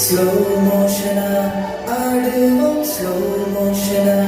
Slow மோஷனா ஆடுவோம் slow மோஷனா.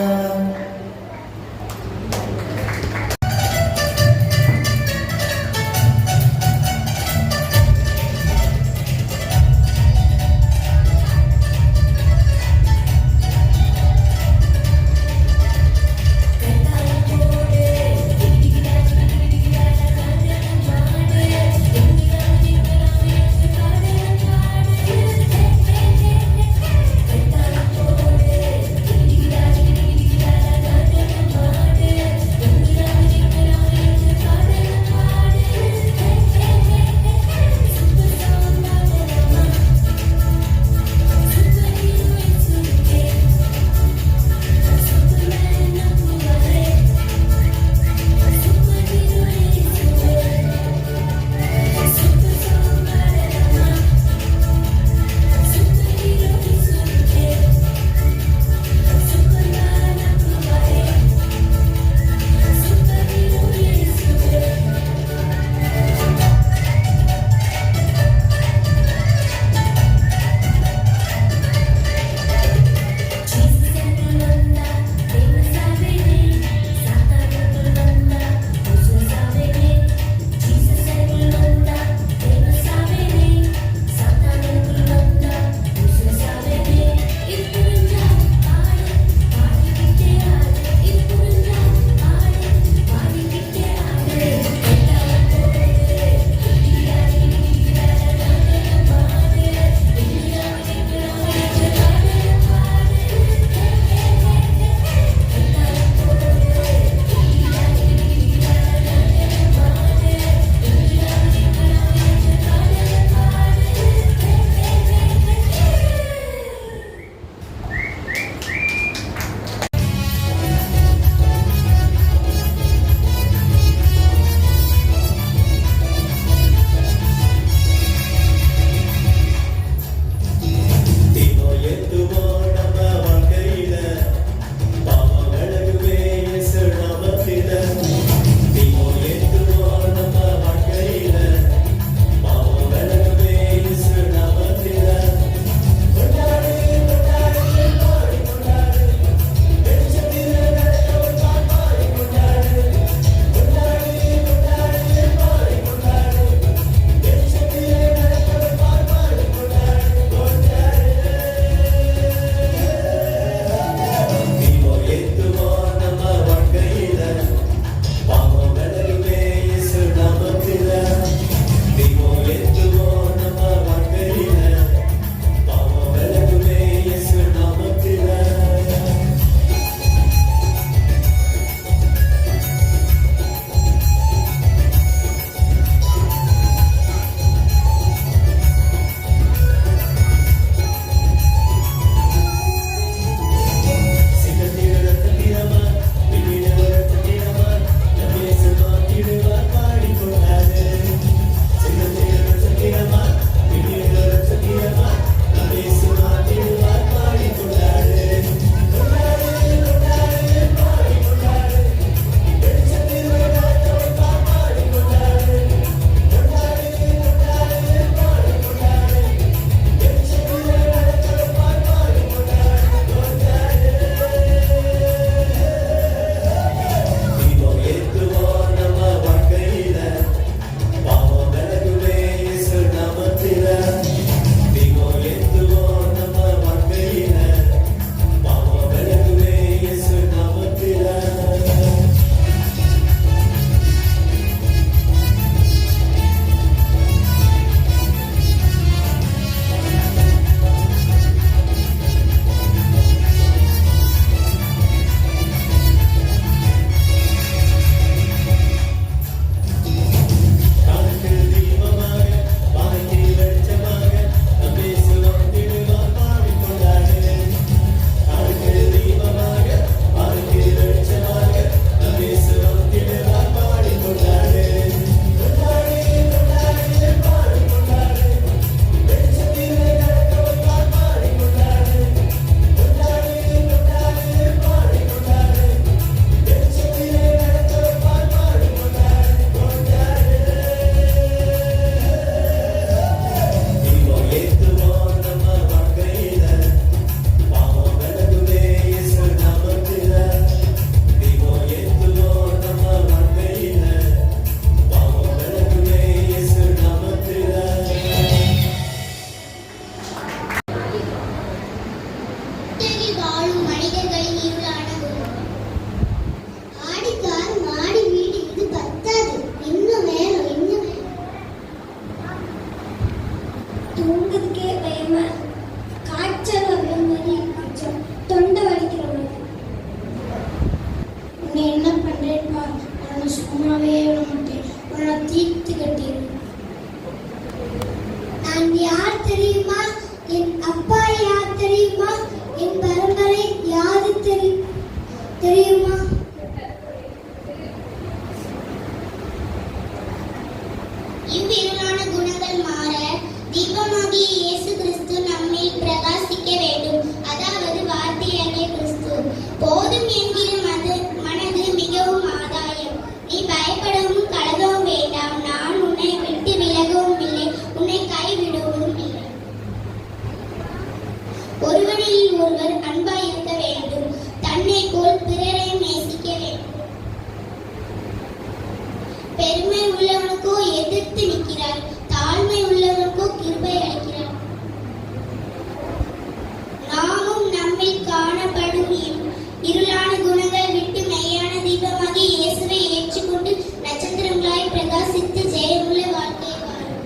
காய்ச்சல் வர்ற மாதிரி கொஞ்சம் தொண்டை வலிக்கிற மாதிரி. உன்னை என்ன பண்றேன்ப்பா, உன்னை சும்மாவே விட மாட்டேன், உன்னை தீர்த்து கட்டிடுவேன். நான் யார் தெரியுமா? என் அப்பா யார் தெரியுமா? என் பரம்பரை யாது தெரியுமா? இவ்விருளான குணங்கள் மாற தீபமாகிய இயேசு கிறிஸ்து நம்மில் பிரகாசிக்க வேண்டும். அதாவது வார்த்தையாகிய கிறிஸ்து. போதும் என்கிற மனது மிகவும் ஆதாயம். நீ பயப்படவும் கலங்கவும் வேண்டாம். நான் உன்னை விட்டு விலகவும் இல்லை, உன்னை கைவிடுவதும் இல்லை. ஒருவரில் ஒருவர் அன்பாய் இருக்க வேண்டும். தன்னை போல் பிறரையும் நேசிக்க வேண்டும். பெருமை உள்ளவனுக்கோ எதிர்த்து நிற்கிறார், தாழ்மை உள்ளவனுக்கோ கிருபை அளிக்கிறார். நாமும் நம்மில் காணப்படும் இருளான குணங்கள் விட்டு மெய்யான தீபமாகி இயேசுவை ஏற்றுக்கொண்டு நட்சத்திரங்களாய் பிரகாசித்து ஜெயமுள்ள வாழ்க்கையை வாழும்.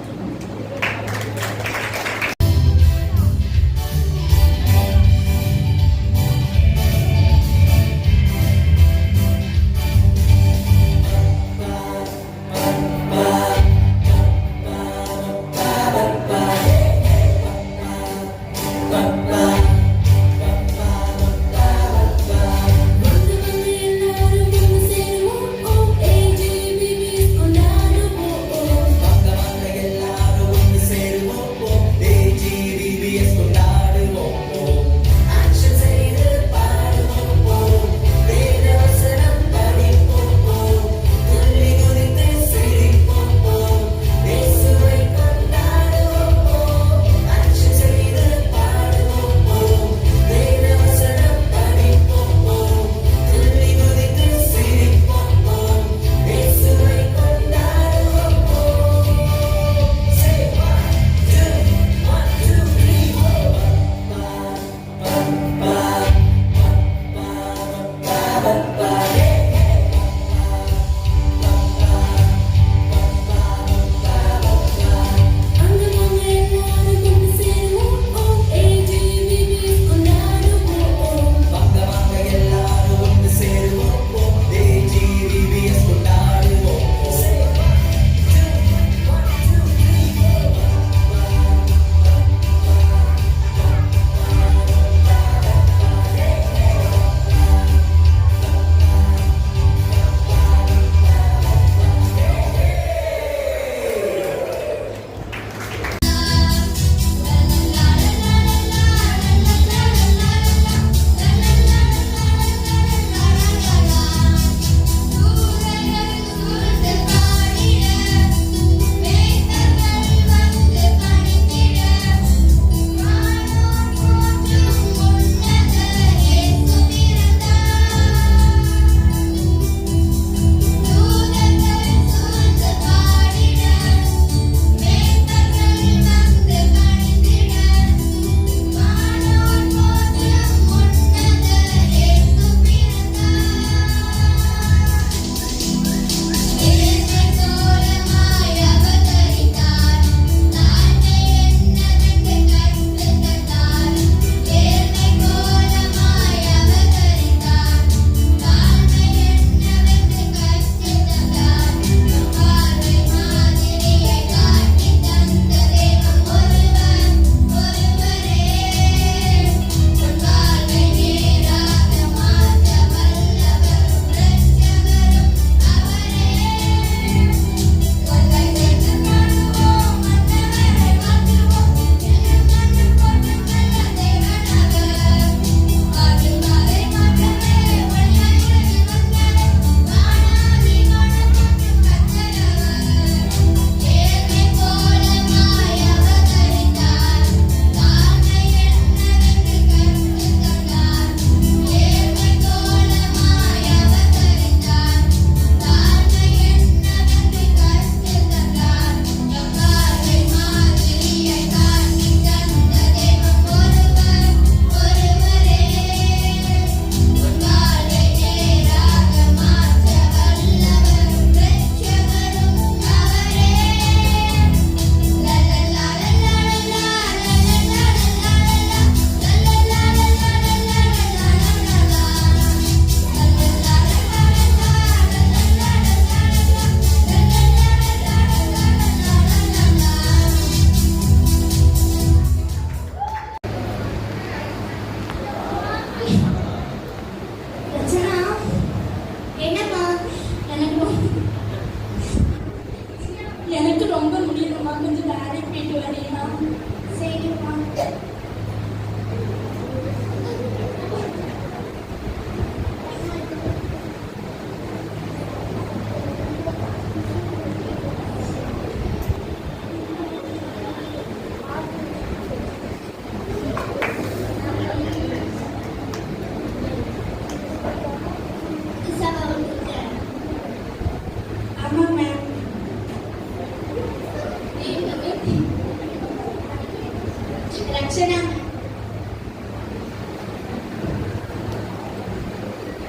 ரக்ஷனா மேம்.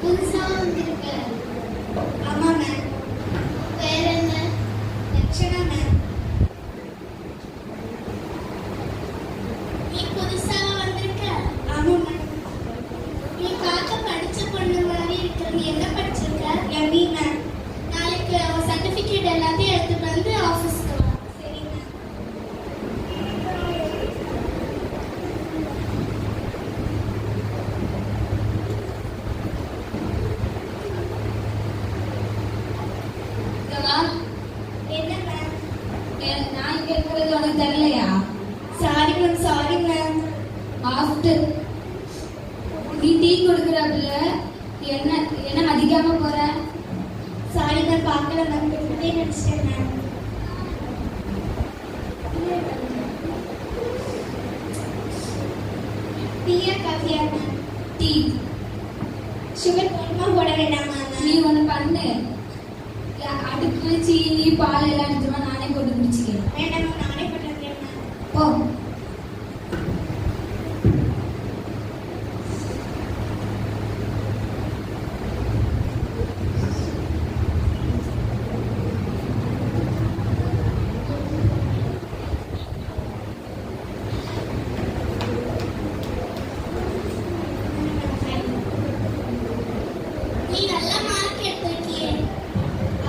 புதுசா வந்திருக்க? ஆமா மேம். வேற என்ன? ரக்ஷனா மேம். நீ புதுசா வந்திருக்க? ஆமா மேம். நீ பார்க்க படிச்ச பொண்ணு மாதிரி இருக்க. நீ என்ன படிச்சிருக்க? ME ma'am. நாளைக்கு சர்டிபிகேட் எல்லாத்தையும் எடுத்துட்டு வந்து ஆபீஸ்க்கு வா. சரி மேம். என்ன மேம்? நான் இங்க இருக்கிறது உனக்கு தெரியலையா? Sorry ma'am, sorry ma'am. After நீ டீ கொடுக்குறதுல என்ன என்ன மதிக்காம போற? சாரி மேம், பார்க்கல மேம். இப்படியே நினைச்சிட்டேன் மேம். டீயா காஃபியா மேம்? டீ. சுகர் போடணுமா போட வேண்டாமா நீ மேம்? ஒண்ணு பண்ணு, அடுப்பு சீனி பால் எல்லாம் எடுத்துமா, நானே போட்டு குடிச்சுக்கிறேன். வேண்டாம் மேம், நானே பண்ணுறேன் மேம். போ. நீ நல்ல மார்க் எடுத்திருக்கியே.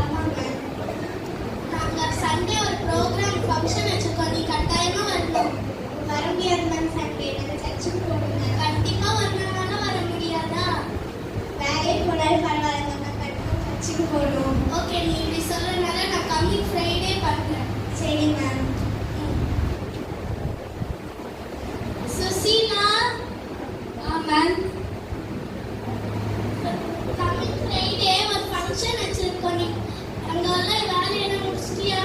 ஆமா மேம். நாங்க சண்டே ஒரு ப்ரோக்ராம் ஃபங்க்ஷன் வச்சிருக்கோம். நீ கட்டாயமா வரணும். வர முடியாது மேம். சண்டே எனக்கு சர்ச்சுக்கு போகணுங்க. கண்டிப்பா வரணும்னால வர முடியாதா? வேலையே போனாலும் பரவாயில்ல மேம். கண்டிப்பா சர்ச்சுக்கு போகணும். ஓகே, நீ இப்படி சொல்றதுனால நான் கம்மிங் ஃப்ரைடே பண்றேன். சரி ma'am. Susheela. Ma'am, coming Friday ஒரு ஃபங்க்ஷன் வச்சிருக்கோம். நீ அங்க எல்லாம் வேலையெல்லாம் முடிச்சிட்டியா?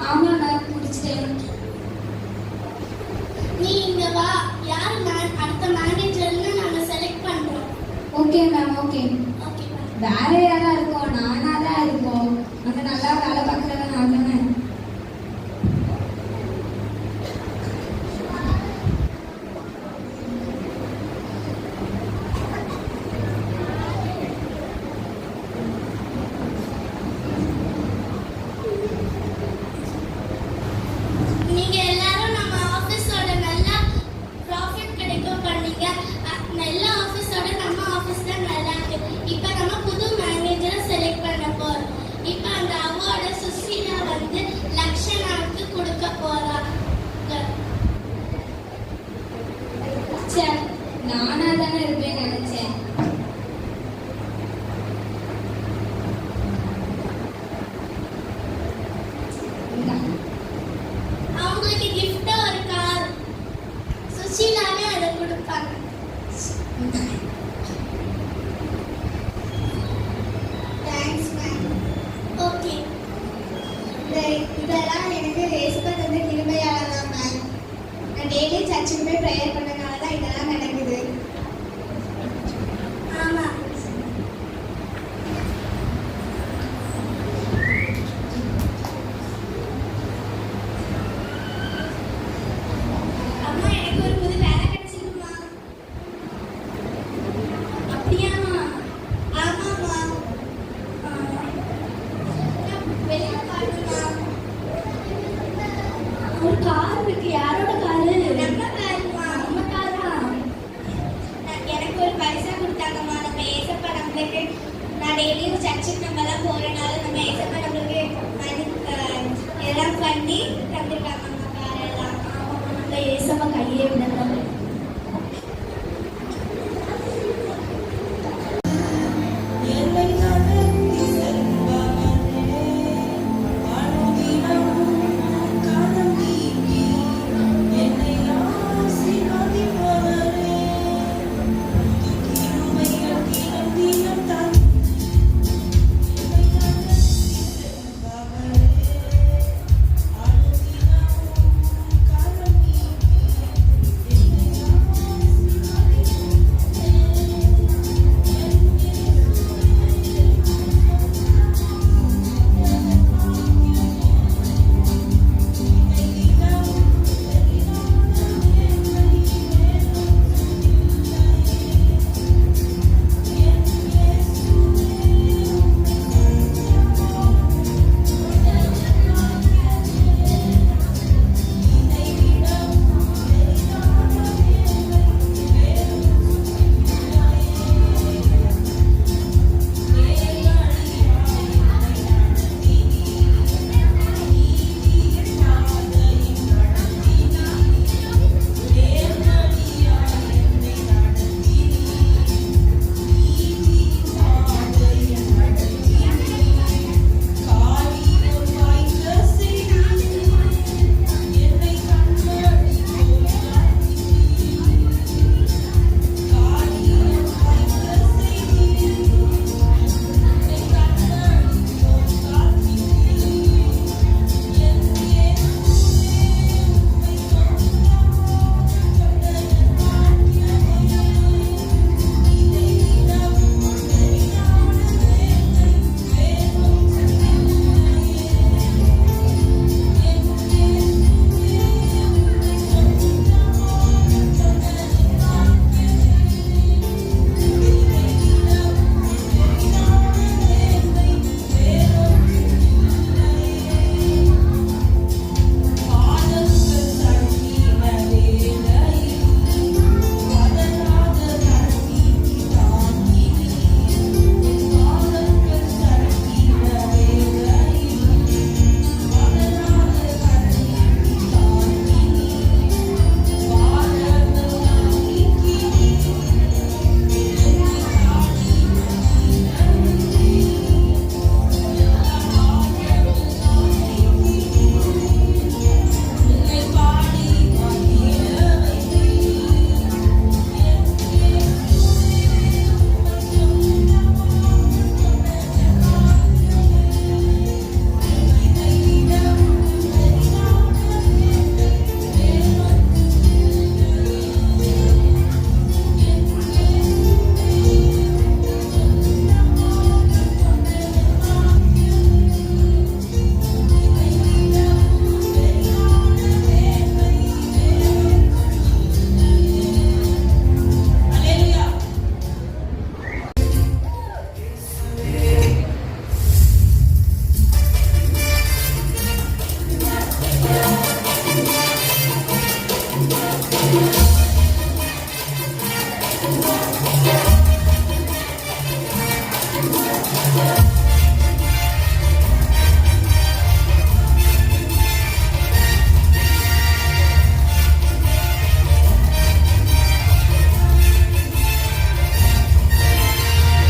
ஆமா மேம், முடிச்சிட்டேன். நீ இங்க வா. யார் அடுத்த மேனேஜர்னு நாங்க செலக்ட் பண்றோம். Okay ma'am, okay. Okay ma'am. வேற யாரா இருக்கோம்? நானா தான் இருக்கோம். அங்க நல்லா வேலை பார்க்கறவன் நான் தானே. நீங்க எல்லாரும் நம்ம ஆபீஸோட நல்லா ப்ராஃபிட் கிடைக்கும் பண்ணீங்க. நல்ல ஆபீஸோட நம்ம ஆபீஸ் தான் நல்லா இருக்கு. இப்போ நம்ம புது மேனேஜரை செலக்ட் பண்ண போறோம். இப்போ அந்த அவார்டை சுசீலா வந்து லக்ஷனாவுக்கு கொடுக்க போறாங்க. ச்சே, நானா தானே இருப்பேன்னு நினைச்சேன். இந்தா. அவங்களுக்கு கிஃப்டா ஒரு கார். சுசீலாவே அதை கொடுப்பாங்க. Thanks ma'am. ஓகே. இதெல்லாம் எனக்கு ஏசுபர் வந்து கிருபையால தான் மேம். நான் டெய்லி சர்ச்சுக்கு போய் ப்ரேயர் பண்ணனால தான் இதெல்லாம் நடக்குது. ஆமா. அம்மா, எனக்கு ஒரு புது வேலை கிடைச்சிருக்குமா? அப்படியாம்மா? ஆமாம்மா. வெளியில பாருங்கம்மா. ஒரு கார் இருக்கு. யாரோட காரு? நம்ம காருமா.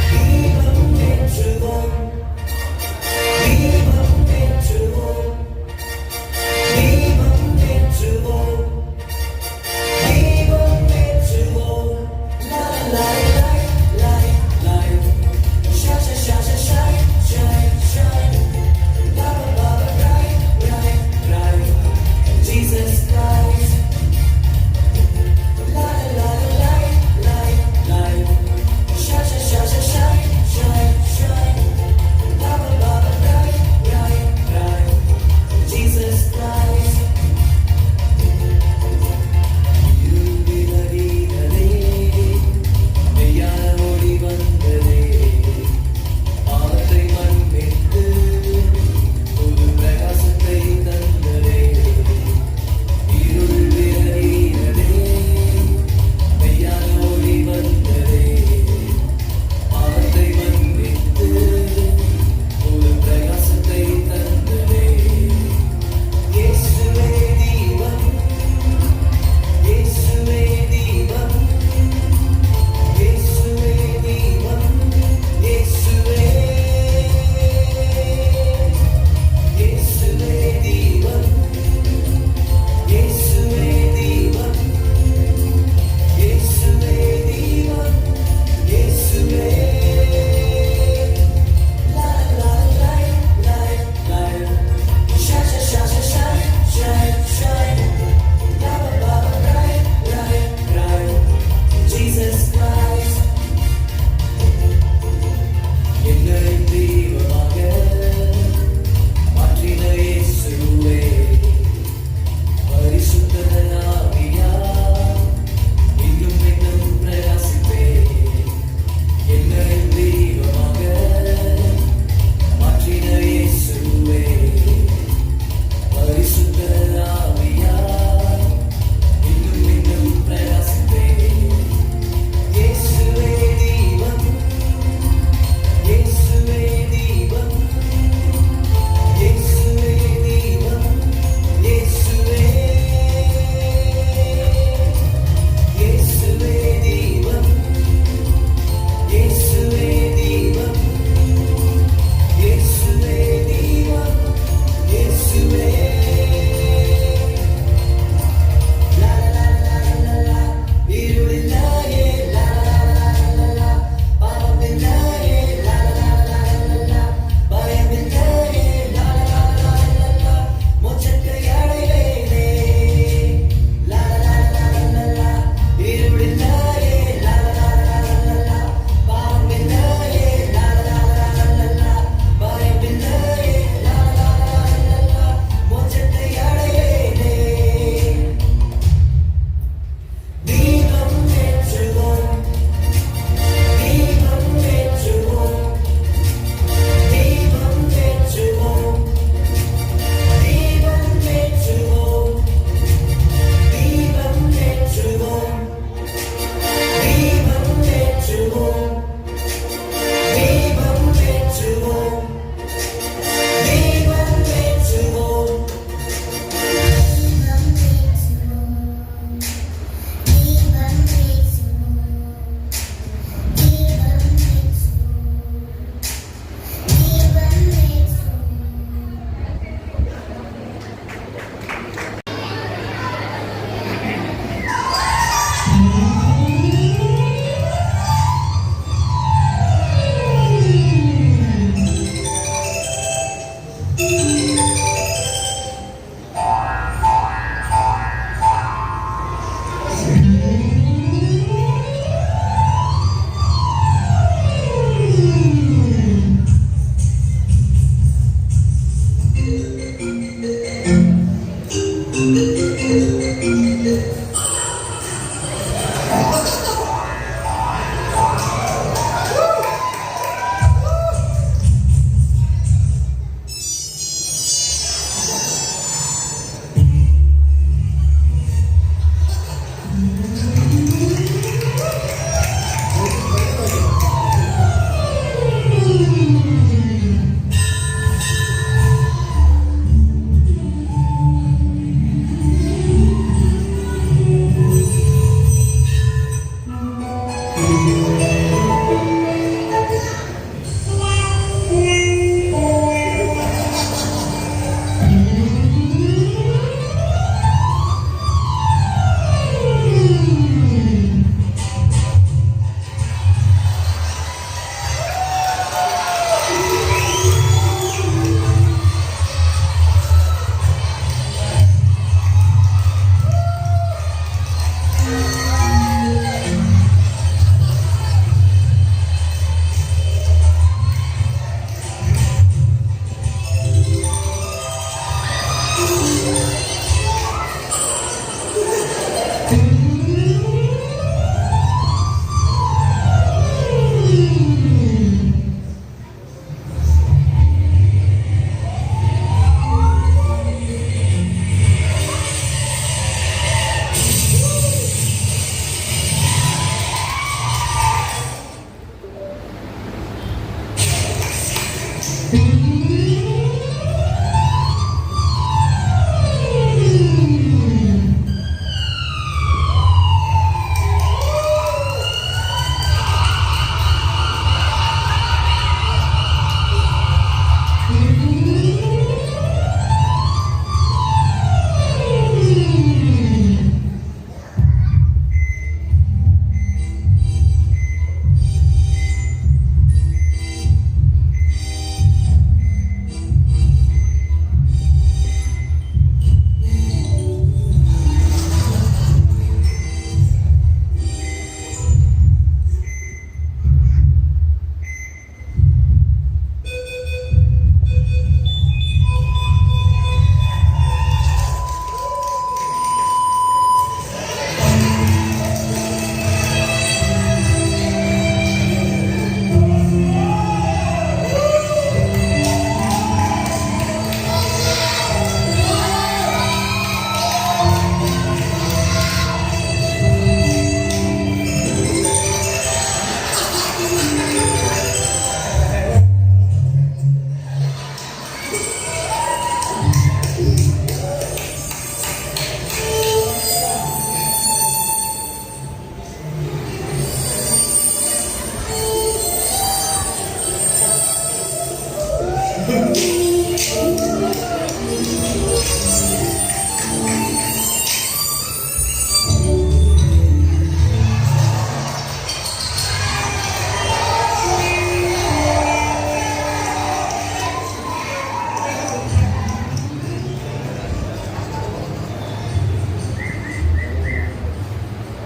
தீபம் ஏற்றுவோம் தீபம் ஏற்றுவோம் தீபம் ஏற்றுவோம்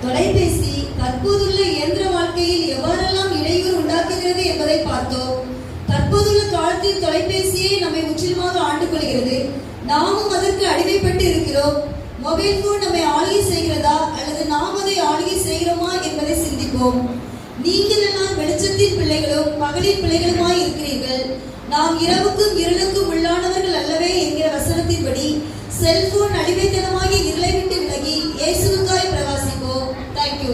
தொலைபேசி தற்போதுள்ள இயந்திர வாழ்க்கையில் எவ்வாறெல்லாம் இடையூறு உண்டாக்குகிறது என்பதை பார்த்தோம். தற்போதுள்ள காலத்தில் தொலைபேசியே நம்மை முற்றிலுமாக ஆண்டு கொள்கிறது. நாமும் அதற்கு அடிமைப்பட்டு இருக்கிறோம். மொபைல் போன் நம்மை ஆளுகை செய்கிறதா அல்லது நாம் அதை ஆளுகை செய்கிறோமா என்பதை சிந்திப்போம். நீங்கள் எல்லாம் வெளிச்சத்தின் பிள்ளைகளும் பகலின் பிள்ளைகளுமாய் இருக்கிறீர்கள். நாம் இரவுக்கும் இருளுக்கும் உள்ளானவர்கள் அல்லவே என்கிற வசனத்தின்படி செல்போன் அடிமைத்தனமாகிய இருளை விட்டு விலகி இயேசுவுக்காய் பிரகாசிப்போம். தேங்க்யூ.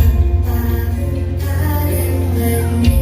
அப்பாவும் தாரன் வந்தே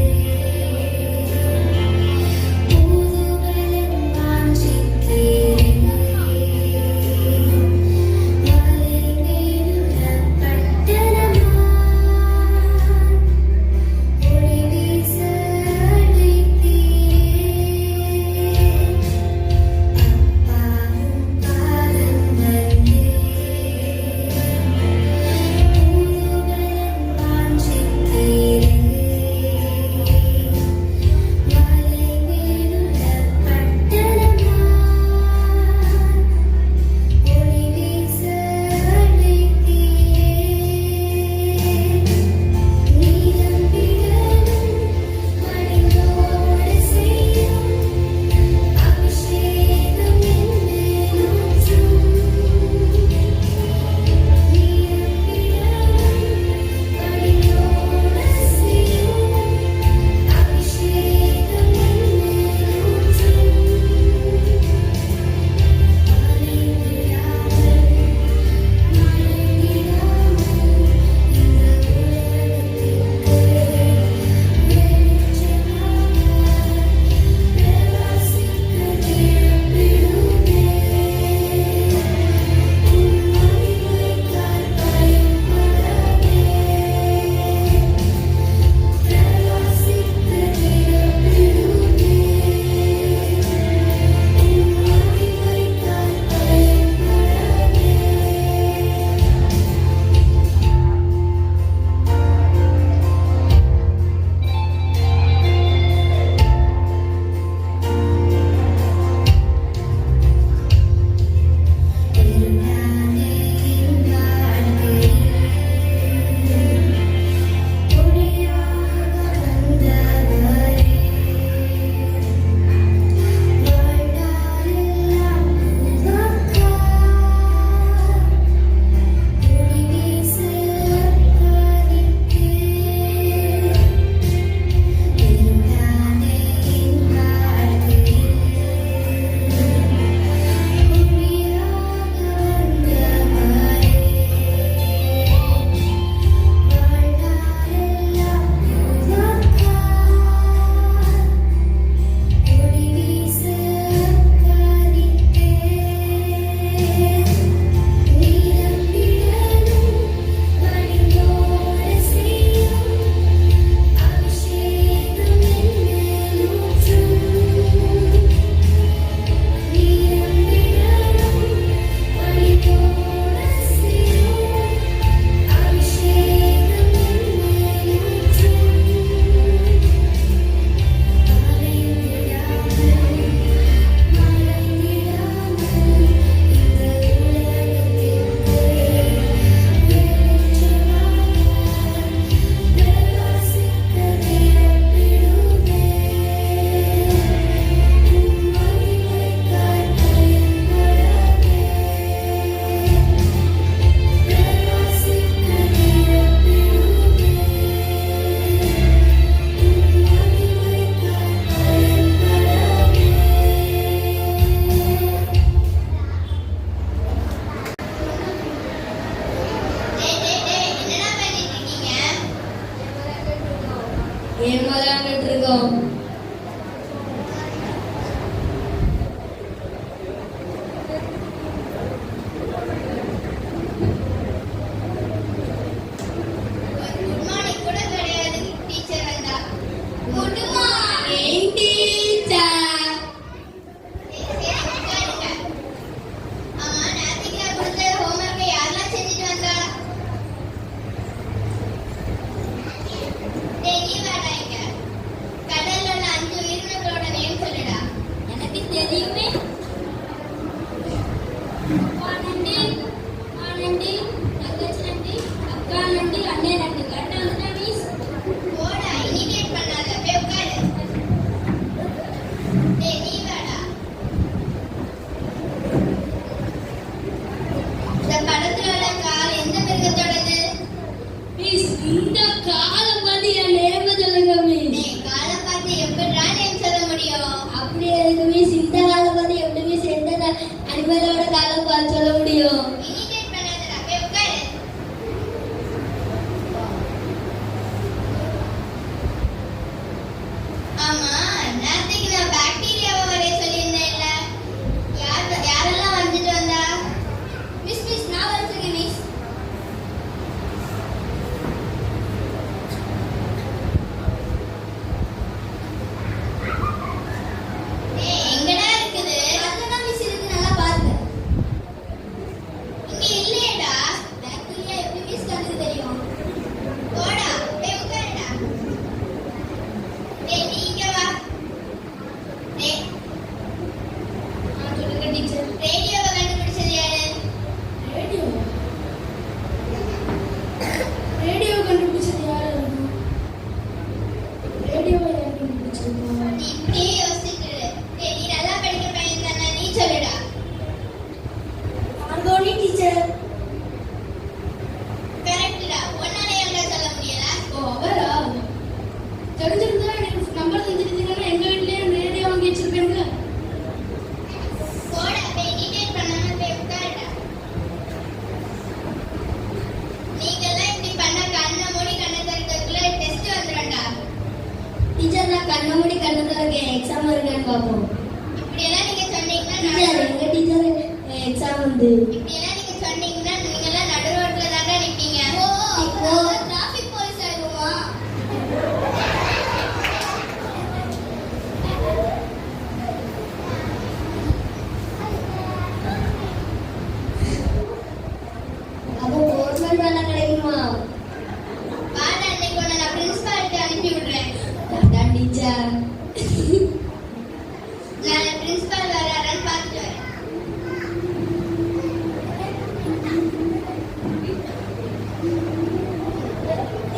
எனக்கு மிஸ் இந்த காலம் பார்த்து எப்படி மிஸ் எந்த அனிமலோட காலம் பார்த்து சொல்ல முடியும்? இனிடேட் பண்ணாதடா, போய் உட்காரு. ஆமா, நேத்துக்கு நான் பாக்டீரியாவை வரைய சொல்லியிருந்தேன்ல, யாரெல்லாம் வந்துட்டு வந்தா? மிஸ் நான் வரைஞ்சிருக்கேன் மிஸ். எங்கடா இருக்குது? அங்கதான் மிஸ் இருக்கு, நல்லா பாருங்க. இங்க இல்லையேடா. பாக்டீரியா எப்படி மிஸ் கண்ணுக்கு தெரியும்? போடா, போய் உட்காருடா. டேய் நீ இங்க வா. டேய் சொல்லுங்க டீச்சர். ரேடியோவை கண்டுபிடிச்சது யாரு? ரேடியோ கண்டுபிடிச்சது யாரு? ரேடியோவை யார் கண்டுபிடிச்சிருக்கா? நீ இப்படியே யோசிச்சுட்டு இரு. டேய் நீ நல்லா படிக்கிற பையன் தானே, நீ சொல்லுடா. Marconi teacher. கரெக்ட்டுடா. உன்னால எங்க சொல்ல முடியல? ஓ அவரா? தெரிஞ்சிருந்தா எனக்கு நம்பர் தெரிஞ்சிருந்தீங்கன்னா எங்க வீட்லயே ரேடியோ வாங்கி வச்சிருப்பேன்ல. போடா, போய் இனிடேட் பண்ணாம போய் உட்காருடா. நீங்கெல்லாம் இப்படி பண்ணா கண்ணை மூடி கண்ணை திறக்கறதுக்குள்ள டெஸ்ட் வந்துடும்டா. டீச்சர் நான் கண்ண மூடி கண்ணு திறக்கேன், எக்ஸாம் இருக்கான்னு பார்ப்போம். இப்படியெல்லாம் நீங்க சொன்னீங்கன்னா டீச்சர் எங்க டீச்சர் எக்ஸாம் வந்து இப்படியெல்லாம் நீங்க சொன்னீங்கன்னா நீங்கெல்லாம் நடு ரோட்ல தாண்டா நிப்பீங்க. இப்போ டிராஃபிக் போலீஸ் ஆயிடுமா? அப்போ கவர்மெண்ட் வேலை கிடைக்குமா? வாடா, இன்னைக்கு உன்னை நான் பிரின்சிபால்கிட்ட அனுப்பி விடுறேன். அதான் டீச்சர். நான் பிரின்சிபால் வராரான்னு பார்த்துட்டு வரேன்.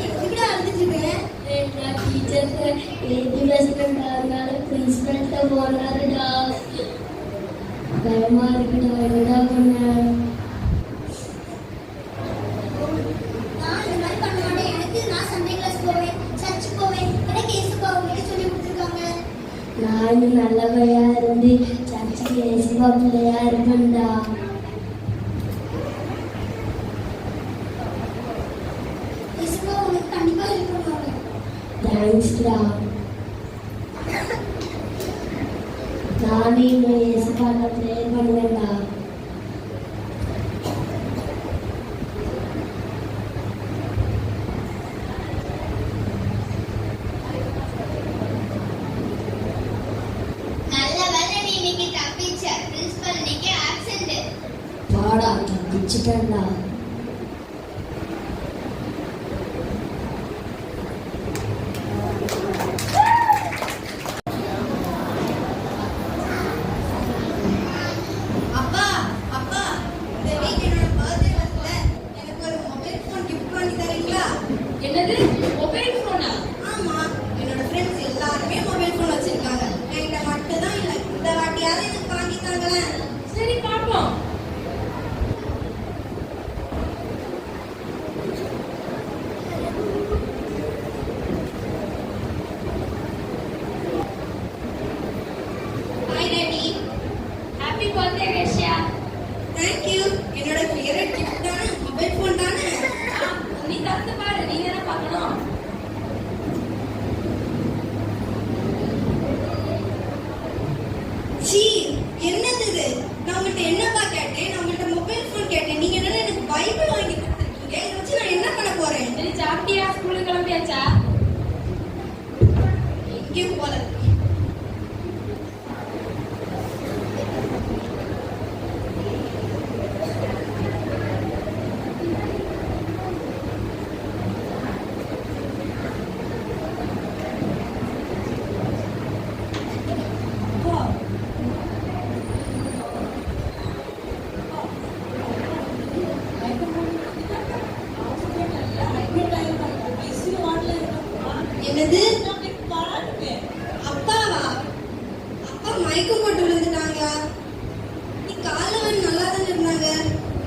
எதுக்குடா அழுதுட்டு இருக்கேன்? நான் டீச்சருக்கு எழுதி பேசுறேன்டா, அதனால பிரின்சிபல்கிட்ட போனாருடா. பயமா இருக்குடா, என்னடா பண்ண? நான் இந்த மாதிரி பண்ண மாட்டேன். எனக்கு நான் சண்டே கிளாஸ் போவேன், சர்ச் போவேன், எனக்கு இயேசுப்பா அவங்களே சொல்லி கொடுத்துருக்காங்க. நான் இன்னும் நல்லபடியா இருந்து சர்ச்சுக்கு ஏசுவா பிள்ளையா இருப்பேன்டா. இயேசுப்பா உனக்கு கண்டிப்பா ஹெல்ப் பண்ணுவாங்க. தேங்க்ஸ்டா. நானே இன்னும் ஏசுவாட்ட ப்ரே பண்ணுவேன்டா. நல்ல வேளை நீ இன்னைக்கு தப்பிச்ச. பிரின்சிபல் இன்னைக்கு ஆப்சென்ட். பாடா தப்பிச்சுட்டேன்டா. அப்பா அப்பா இந்த வீக் என்னோட பர்த்டே வருதுல, எனக்கு ஒரு மொபைல் ஃபோன் கிஃப்ட் பண்ணி தரீங்களா? என்னது மொபைல் போனா? ஆமா, என்னோட ஃப்ரெண்ட்ஸ் எல்லாருமே மொபைல் ஃபோன் வச்சிருக்காங்க. என்கிட்ட மட்டும் தான் இல்ல. இந்த வாட்டியாவது எனக்கு வாங்கி தாங்களேன். சரி பாப்போம். Hi daddy. Happy birthday Russia. Thank you. என்னோட ஃபேவரட் கிஃப்ட் தானே, மொபைல் ஃபோன் தானே. நீ தந்து பாரு, நீ தானே பார்க்கணும். சீ, என்னது இது? நான் உங்கள்கிட்ட என்னப்பா கேட்டேன்? நான் உங்கள்கிட்ட மொபைல் ஃபோன் கேட்டேன். நீங்க என்ன எனக்கு பைபிள் வாங்கி கொடுத்துருக்கீங்க? இதை வச்சு நான் என்ன பண்ண போறேன்? சரி சாப்பிட்டியா? ஸ்கூலுக்கு கிளம்பியாச்சா? எங்கேயும் போல. என்னது? அப்பாவா? அப்பா மயக்கம் போட்டு விழுந்துட்டாங்களா? நீ காலைல வந்து நல்லா தானே இருந்தாங்க.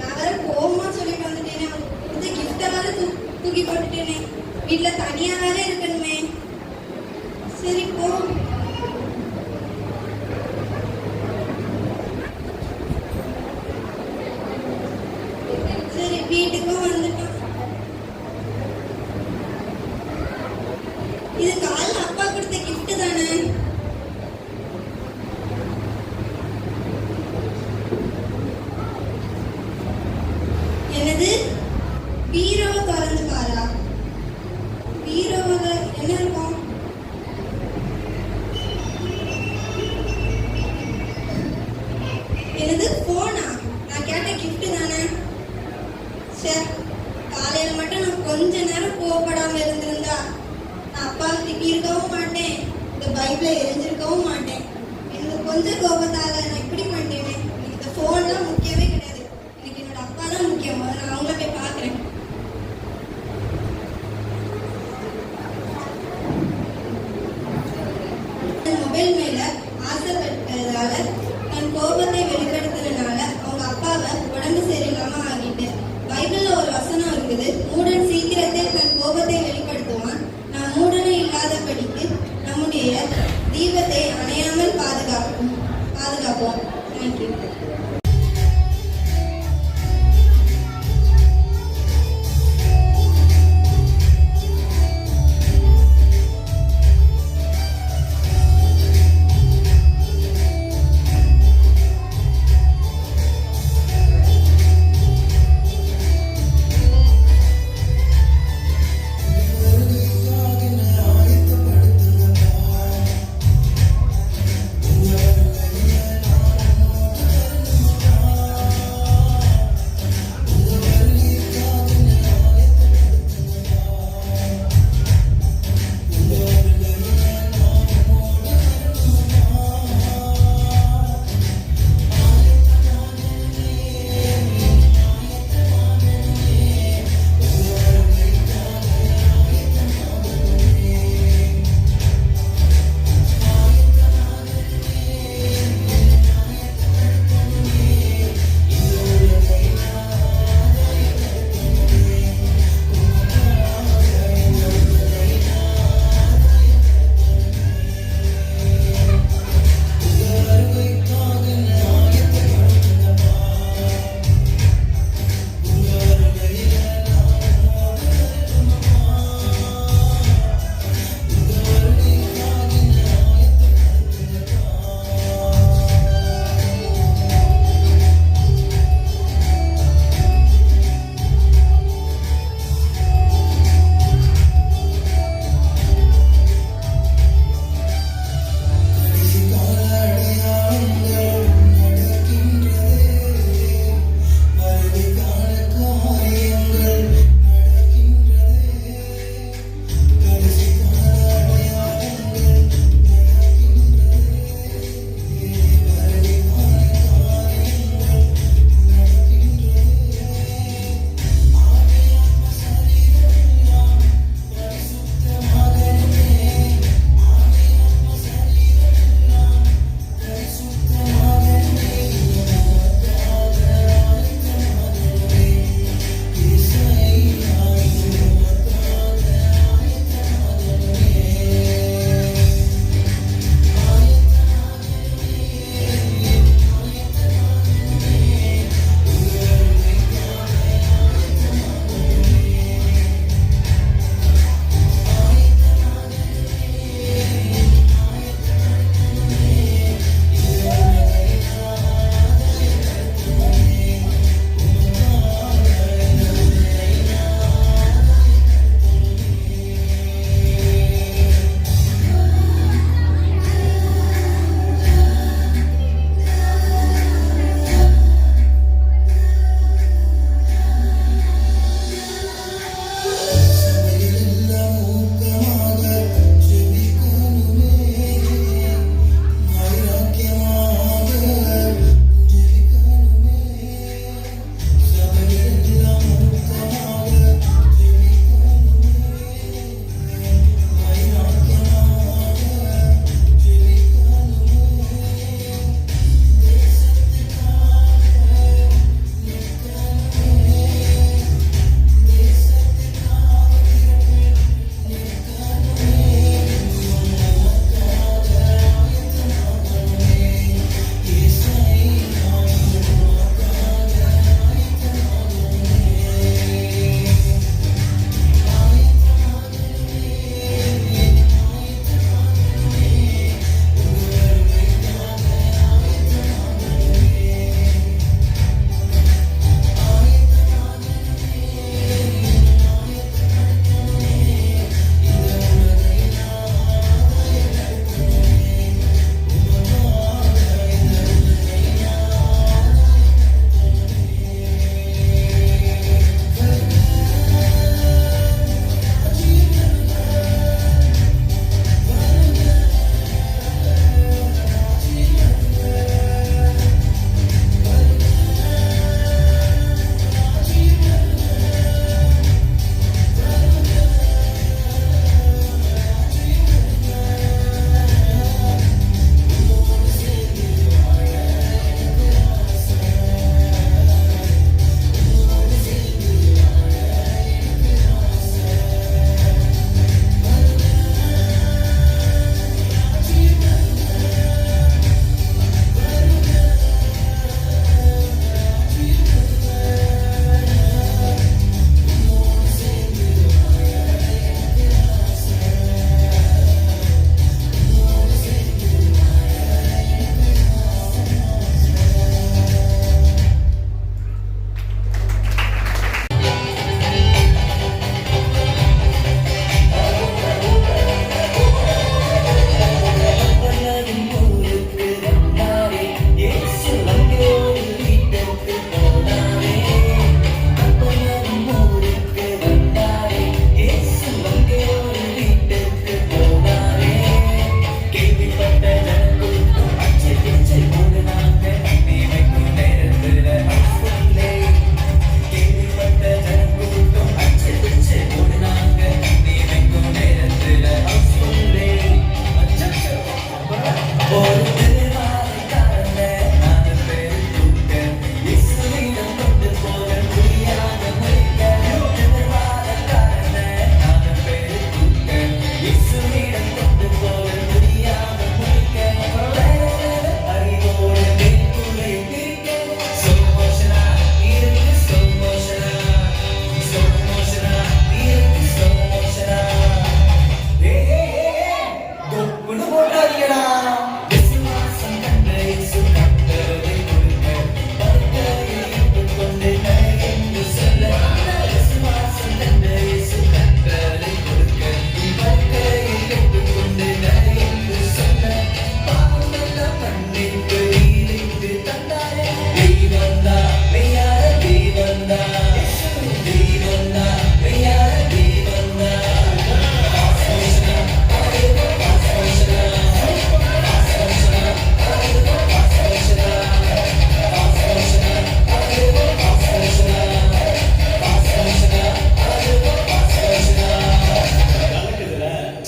நான் வேற கோவமா சொல்லிட்டு வந்துட்டேனே. இந்த கிஃப்ட வேற தூக்கி போட்டுட்டேனே. வீட்டுல தனியா வேற இருக்கணுமே. சரி போ. என்னது போனா? நான் கேட்ட கிஃப்ட் தானே. சரி, காலையில மட்டும் நான் கொஞ்ச நேரம் கோவப்படாம இருந்திருந்தா நான் அப்பாவை திட்டியிருக்கவும் மாட்டேன், இந்த பைபிளை எரிஞ்சிருக்கவும் மாட்டேன். எனக்கு கொஞ்சம் கோபத்தால நான் இப்படி பண்ணிட்டேனே. எனக்கு இந்த போன்லாம் முக்கியமே கிடையாது. எனக்கு என்னோட அப்பா தான் முக்கியம். நான் அவங்கள போய் பார்க்குறேன். மொபைல் மேல ஆசைப்பட்டதால தன் கோபத்தை வெளிப்படுத்துறதுனால அவங்க அப்பாவை உடம்பு சரியில்லாம ஆகிட்டு. பைபிள்ல ஒரு வசனம் இருக்குது, மூடன் சீக்கிரத்தில் தன் கோபத்தை வெளிப்படுத்துவான். நான் மூடனே இல்லாதபடிக்கு நம்முடைய தீபத்தை அணையாமல் பாதுகாப்போம். தேங்க்யூ.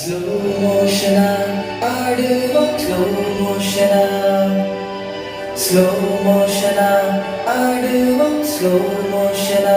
ஸ்லோ மோஷனா ஆடுவோம் ஸ்லோ மோஷனா ஸ்லோ மோஷனா ஆடுவோம் ஸ்லோ மோஷனா